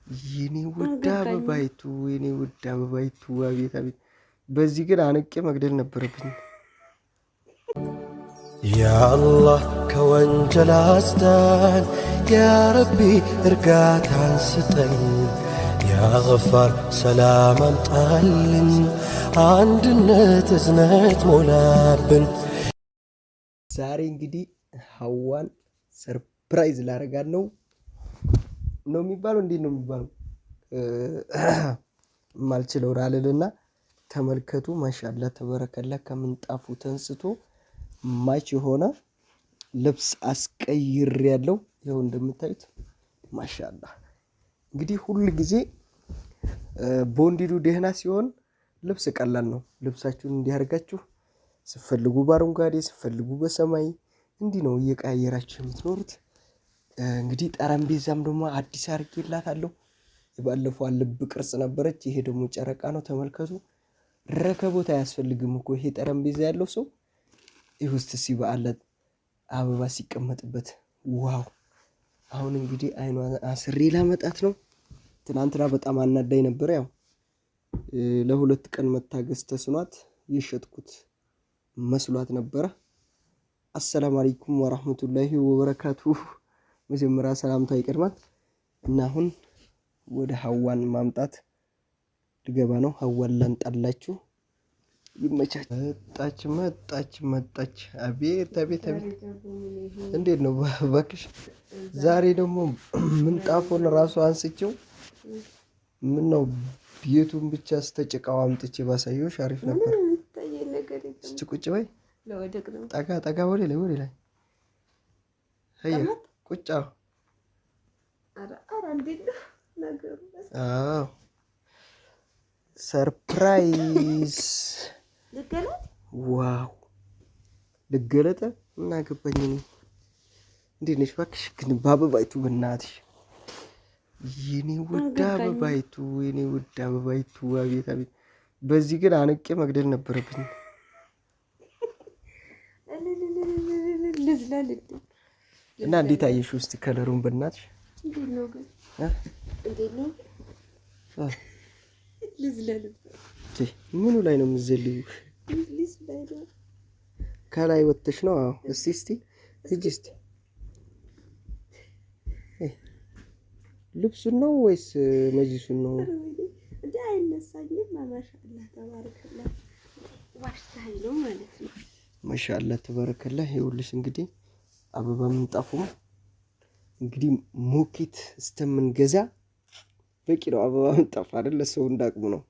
የኔ ውድ አበባይቱ የኔ ውድ አበባይቱ አቤት አቤት። በዚህ ግን አንቄ መግደል ነበረብኝ። ያአላህ ከወንጀል አስዳን፣ ያረቢ እርጋታን ስጠን፣ ያገፋር ሰላም አምጣልን፣ አንድነት እዝነት ሞላብን። ዛሬ እንግዲህ ሀዋን ሰርፕራይዝ ላረጋት ነው የሚባለው። እንዴት ነው የሚባለው? ማልችለው ራልልና ተመልከቱ። ማሻአላ ተበረከላ። ከምንጣፉ ተንስቶ ማች የሆነ ልብስ አስቀይር ያለው ይኸው እንደምታዩት ማሻአላ። እንግዲህ ሁሉ ጊዜ ቦንዲዱ ደህና ሲሆን ልብስ ቀላል ነው። ልብሳችሁን እንዲያርጋችሁ ስፈልጉ በአረንጓዴ ስፈልጉ በሰማይ እንዲህ ነው እየቀያየራችሁ የምትኖሩት። እንግዲህ ጠረጴዛም ደግሞ አዲስ አድርጌላታለሁ። የባለፈው ልብ ቅርጽ ነበረች፣ ይሄ ደግሞ ጨረቃ ነው። ተመልከቱ። ረከቦት አያስፈልግም እኮ ይሄ ጠረጴዛ ያለው ሰው ይሁስት ሲባለት አበባ ሲቀመጥበት ዋው። አሁን እንግዲህ አይኗ አስሬ ላመጣት ነው። ትናንትና በጣም አናዳኝ ነበር። ያው ለሁለት ቀን መታገስ ተስኗት የሸጥኩት መስሏት ነበረ። አሰላሙ አለይኩም ወራህመቱላሂ ወበረካቱሁ። መጀመሪያ ሰላምታ ይቀድማል እና አሁን ወደ ሀዋን ማምጣት ልገባ ነው። ሀዋን ላንጣላችሁ። ይመቻች። መጣች። አቤት አቤት አቤት። እንዴት ነው ባክሽ? ዛሬ ደግሞ ምንጣፉን ራሱ አንስቼው ምን ነው ቤቱን ብቻ ስተጭቃው አምጥቼ ባሳየውሽ አሪፍ ነበር። እስቲ ቁጭ በይ። ጠጋ ወደ ላይ ሄያ ቁጭ። አዎ ሰርፕራይዝ። ዋው ልገለጠ እና ገባኝ። እንዴት ነሽ ባክሽ? ግን በአበባይቱ በእናትሽ የኔ ውድ አበባይቱ የኔ ውድ አበባይቱ አቤት አቤት። በዚህ ግን አንቄ መግደል ነበረብኝ። እና እንዴት አየሽው? እስቲ ከለሩን በእናትሽ እንዴት ነው ግን? ምኑ ላይ ነው የምትዘልዩ? ከላይ ወጥተሽ ነው? አዎ እስቲ ሂጂ እስቲ። ልብሱን ነው ወይስ መጅሊሱን ነው? እንዴ አይነሳኝም። ማሻአላ ተባረከላ ዋሽታይ ነው ማለት ነው። ማሻአላ ተባረከላ። ይኸውልሽ እንግዲህ አበባ ምንጣፉ እንግዲህ ሞኪት እስከምንገዛ በቂ ነው። አበባ ምንጣፍ አይደል? ለሰው እንዳቅሙ ነው።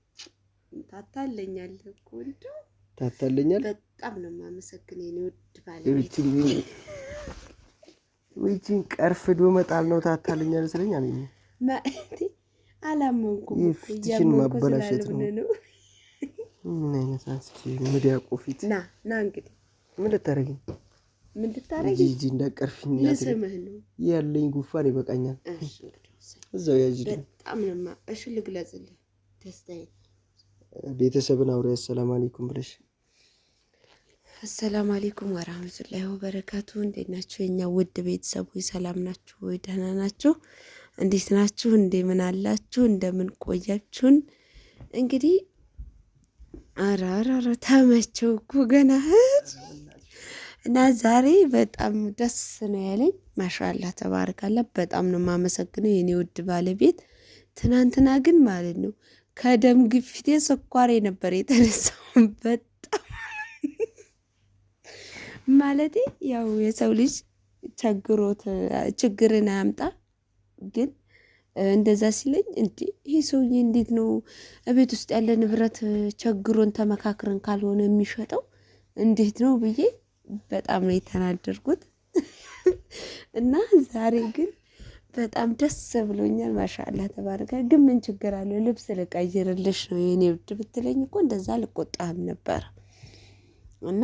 ታታለኛለህ እኮ እንደው ታታለኛለህ። በጣም ነው የማመሰግነው የኔ ውድ ባለቤት። ወይቺን ቀርፍዶ መጣል ነው ታታለኛለህ ስለኛል ማለት አላመንኩም እኮ። ይፍትሽን ማበላሸት ነው። ምን አይነት አንስቲ ሚዲያ ቆፊት ና እንግዲህ ምን ልታረጊ ጂጂ እንዳቀርፍኝ ለስምህ ነው ያለኝ ጉፋን ይበቃኛል። እዛው ያጂልኝ በጣም ነው። እሺ ልግለጽልህ ደስታዬ። ቤተሰብን አውሪ አሰላሙ አለይኩም ብለሽ። አሰላሙ አለይኩም ወራህመቱላሂ ወበረካቱ። እንዴት ናችሁ የኛ ውድ ቤተሰቦች? ሰላም ናችሁ ወይ? ደህና ናችሁ? እንዴት ናችሁ? እንደምን አላችሁ? እንደምን ቆያችሁን? እንግዲህ አራራራ ተመቸው እኮ ገና እና ዛሬ በጣም ደስ ነው ያለኝ። ማሻአላ ተባረካላ። በጣም ነው የማመሰግነው የኔ ውድ ባለቤት። ትናንትና ግን ማለት ነው ከደም ግፊቴ ስኳሬ ነበር የተነሳው። በጣም ማለቴ ያው የሰው ልጅ ችግሮት ችግርን አያምጣ፣ ግን እንደዛ ሲለኝ እንዴ ይሄ ሰውዬ እንዴት ነው እቤት ውስጥ ያለ ንብረት ችግሩን ተመካክረን ካልሆነ የሚሸጠው እንዴት ነው ብዬ በጣም ነው የተናደርኩት። እና ዛሬ ግን በጣም ደስ ብሎኛል። ማሻአላ ተባረከ። ግን ምን ችግር አለው? ልብስ ልቀይርልሽ ነው የኔ ውድ ብትለኝ እኮ እንደዛ ልቆጣህም ነበር። እና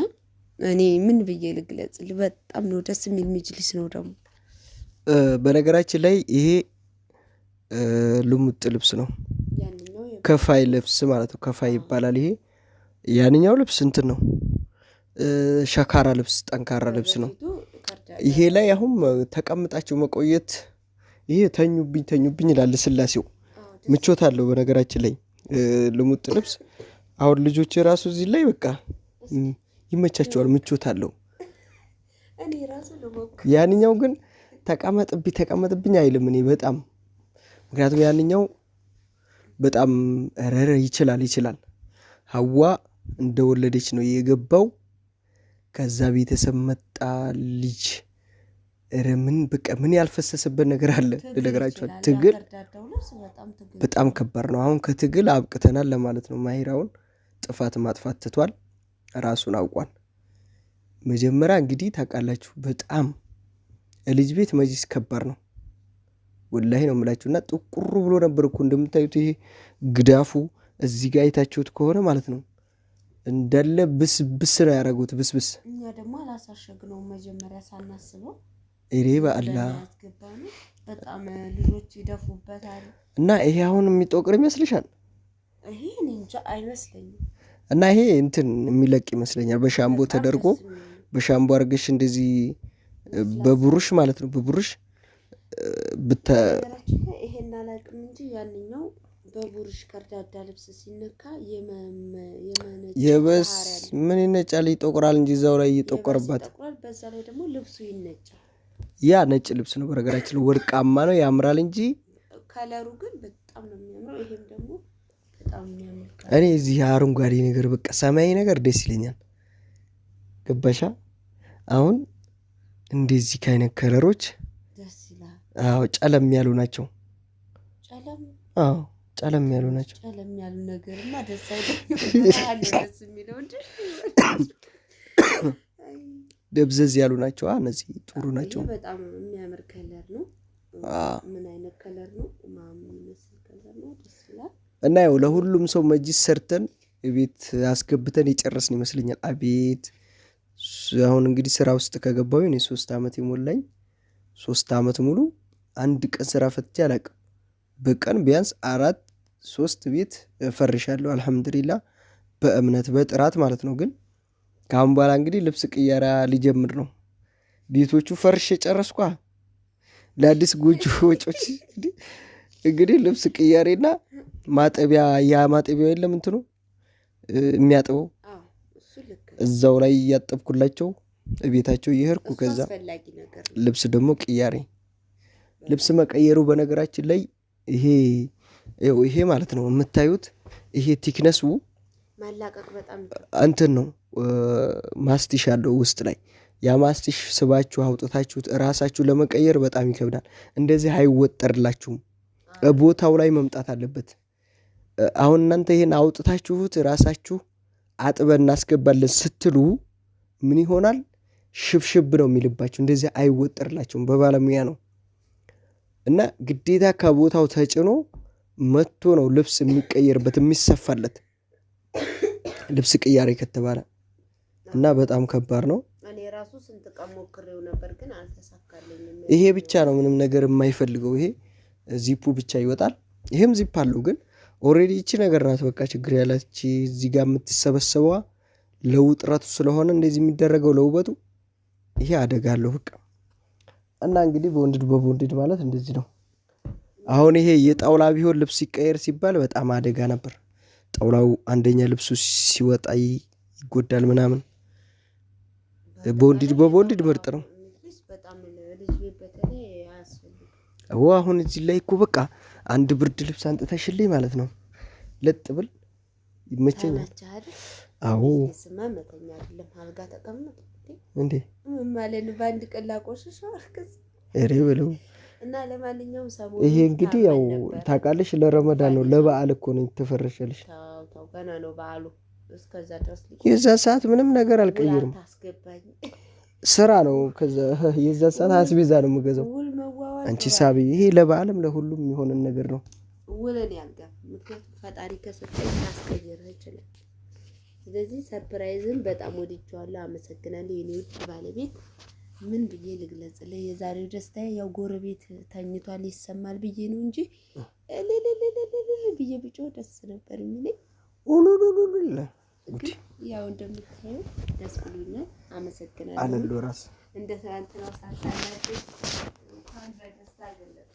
እኔ ምን ብዬ ልግለጽልህ? በጣም ነው ደስ የሚል መጅሊስ ነው ደግሞ። በነገራችን ላይ ይሄ ልሙጥ ልብስ ነው፣ ከፋይ ልብስ ማለት ነው። ከፋይ ይባላል ይሄ። ያንኛው ልብስ እንትን ነው ሸካራ ልብስ፣ ጠንካራ ልብስ ነው። ይሄ ላይ አሁን ተቀምጣችሁ መቆየት ይሄ ተኙብኝ ይላል ስላሴው። ምቾት አለው በነገራችን ላይ ልሙጥ ልብስ አሁን ልጆች ራሱ እዚህ ላይ በቃ ይመቻቸዋል ምቾት አለው እኔ ራሱ ልሞክር ያንኛው ግን ተቀመጥብኝ አይልም እኔ በጣም ምክንያቱም ያንኛው በጣም ረረ ይችላል ሐዋ እንደወለደች ነው የገባው ከዛ ቤተሰብ መጣ ልጅ ረምን በቃ ምን ያልፈሰሰበት ነገር አለ ለነገራችሁ ትግል በጣም ከባድ ነው አሁን ከትግል አብቅተናል ለማለት ነው ማሂራውን ጥፋት ማጥፋት ትቷል ራሱን አውቋል መጀመሪያ እንግዲህ ታውቃላችሁ በጣም ልጅ ቤት መጂስ ከባድ ነው ወላሂ ነው የምላችሁና ጥቁር ብሎ ነበር እኮ እንደምታዩት ይሄ ግዳፉ እዚህ ጋር አይታችሁት ከሆነ ማለት ነው እንዳለ ብስብስ ነው ያደረጉት ብስብስ እኛ ደግሞ አላሳሸግነው መጀመሪያ ሳናስበው ኢሬባ አላህ በጣም ልጆች ይደፉበታል እና ይሄ አሁን የሚጦቅር ይመስልሻል ይሄ እንጃ አይመስለኝም እና ይሄ እንትን የሚለቅ ይመስለኛል በሻምቦ ተደርጎ በሻምቦ አርገሽ እንደዚህ በብሩሽ ማለት ነው በብሩሽ ይሄን አላቅም እንጂ ያንኛው በቡርሽ ከርዳዳ ልብስ ሲነካ የበስ ምን ይነጫል ይጦቅራል እንጂ እዛው ላይ ይጦቀርባት በዛ ላይ ደግሞ ልብሱ ይነጫል ያ ነጭ ልብስ ነው በረገራችን ወርቃማ ነው ያምራል እንጂ ከለሩ ግን በጣም ነው የሚያምረው ይሄም ደግሞ በጣም የሚያምር እኔ እዚህ አረንጓዴ ነገር በቃ ሰማያዊ ነገር ደስ ይለኛል ገባሻ አሁን እንደዚህ ካይነት ከለሮች ደስ ይላል አዎ ጨለም ያሉ ናቸው አዎ ጨለም ያሉ ናቸው ጨለም ያሉ ነገርማ ደስ አይደለም ደስ የሚለው እንጂ ደብዘዝ ያሉ ናቸው እነዚህ ጥሩ ናቸው በጣም የሚያምር ከለር ነው ምን አይነት ከለር ነው ማምን መስል ከለር ነው ደስ ይላል እና ያው ለሁሉም ሰው መጂስ ሰርተን ቤት አስገብተን ይጨርስን ይመስልኛል አቤት አሁን እንግዲህ ስራ ውስጥ ከገባው እኔ 3 አመት ይሞላኝ 3 አመት ሙሉ አንድ ቀን ስራ ፈትቼ አላውቅም በቀን ቢያንስ 3 ቤት ፈርሻለሁ አልহামዱሊላህ በእምነት በጥራት ማለት ነው ግን ካሁን በኋላ እንግዲህ ልብስ ቅየራ ሊጀምር ነው ቤቶቹ ፈርሽ ጨረስኳ ለአዲስ ጎጆ ወጮች እንግዲህ ልብስ ቅያሬና ማጠቢያ ያ ማጠቢያው የለም እንትኑ የሚያጥበው እዛው ላይ ያጠብኩላቸው ቤታቸው ይሄርኩ ከዛ ልብስ ደግሞ ቅያሬ ልብስ መቀየሩ በነገራችን ላይ ይሄ ማለት ነው የምታዩት ይሄ ቲክነሱ ማላቀቅ በጣም እንትን ነው ማስቲሽ አለው ውስጥ ላይ ያ ማስቲሽ ስባችሁ አውጥታችሁት ራሳችሁ ለመቀየር በጣም ይከብዳል እንደዚህ አይወጠርላችሁም ቦታው ላይ መምጣት አለበት አሁን እናንተ ይሄን አውጥታችሁት ራሳችሁ አጥበን እናስገባለን ስትሉ ምን ይሆናል ሽብሽብ ነው የሚልባችሁ እንደዚህ አይወጠርላችሁም በባለሙያ ነው እና ግዴታ ከቦታው ተጭኖ መጥቶ ነው ልብስ የሚቀየርበት የሚሰፋለት ልብስ ቅያሬ ከተባለ እና በጣም ከባድ ነው እኔ ራሱ ስንት ቀን ሞክሬው ነበር ግን አልተሳካልኝም ይሄ ብቻ ነው ምንም ነገር የማይፈልገው ይሄ ዚፑ ብቻ ይወጣል ይሄም ዚፕ አለው ግን ኦሬዲ እቺ ነገር ናት በቃ ችግር ያላች እዚህ ጋር የምትሰበሰበው ለውጥረቱ ስለሆነ እንደዚህ የሚደረገው ለውበቱ ይሄ አደጋ አለው በቃ እና እንግዲህ በቦንድድ ማለት እንደዚህ ነው አሁን ይሄ የጣውላ ቢሆን ልብስ ይቀየር ሲባል በጣም አደጋ ነበር ጣውላው አንደኛ ልብሱ ሲወጣ ይጎዳል ምናምን በቦንድድ ምርጥ ነው በጣም ልጅ በተለይ አያስፈልግም አሁን እዚህ ላይ እኮ በቃ አንድ ብርድ ልብስ አንጥተሽልኝ ማለት ነው ለጥብል ይመቸኛል አዎ ስማመተኛ አይደለም አልጋ ተቀመጥ እንዴ ማለት ነው ባንድ ቀላቆሽሽ ወርክስ እሬ በለው እና ለማንኛውም ሰሞኑን ይሄ እንግዲህ ያው ታውቃለሽ ለረመዳን ነው ለበዓል እኮ ነው ተፈረሸልሽ ታው ገና ነው በዓሉ እስከዛ ድረስ የዛ ሰዓት ምንም ነገር አልቀየርም ታስገባኝ ስራ ነው ከዛ የዛ ሰዓት አስቤዛ ነው የምገዛው አንቺ ሳቢ ይሄ ለበዓልም ለሁሉም የሚሆን ነገር ነው ወለኔ ያልጋ ምክንያቱም ፈጣሪ ከሰጠኝ ታስቀየር ይችላል ስለዚህ ሰርፕራይዝን በጣም ወድጄዋለሁ አመሰግናለሁ የኔ ውድ ባለቤት ምን ብዬ ልግለጽልህ የዛሬው ደስታዬ ያው ጎረቤት ተኝቷል ይሰማል ብዬ ነው እንጂ ብዬ ብጮህ ደስ ነበር የሚለኝ ያው እንደምታየው ደስ ብሎኛል አመሰግናለሁ አለሉ ራስ እንደ ትናንትናው ሳታላችሁ እንኳን በደስታ ገለጽ